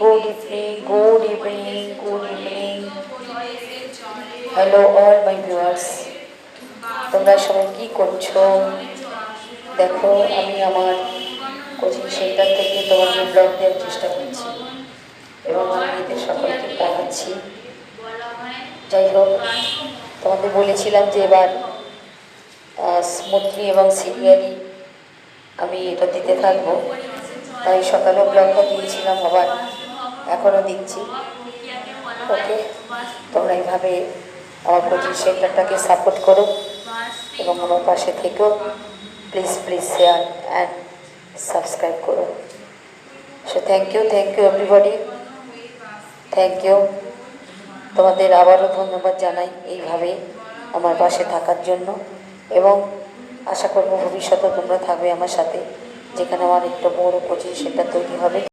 Good evening, good evening, good evening. Hello all my viewers. তোমরা সবাই কি করছো? দেখো আমি আমার কোচিং সেন্টার থেকে তোমাদের ব্লগ দেওয়ার চেষ্টা করছি এবং আমি এদের সকলকে পড়াচ্ছি। যাই হোক, তোমাদের বলেছিলাম যে এবার স্মুথলি এবং সিরিয়ালি আমি এটা দিতে থাকবো, তাই সকালেও ব্লগটা দিয়েছিলাম, আবার এখনও দিচ্ছি। ওকে, তোমরা এইভাবে আমার কোচিং সেন্টারটাকে সাপোর্ট করো এবং আমার পাশে থেকেও। Please please share and subscribe করো। So thank you everybody, thank you. তোমাদের আবারও ধন্যবাদ জানাই এইভাবে আমার পাশে থাকার জন্য, এবং আশা করব ভবিষ্যতে তোমরা থাকবে আমার সাথে, যেখানে আমার একটা বড় কোচিং সেন্টার তৈরি হবে।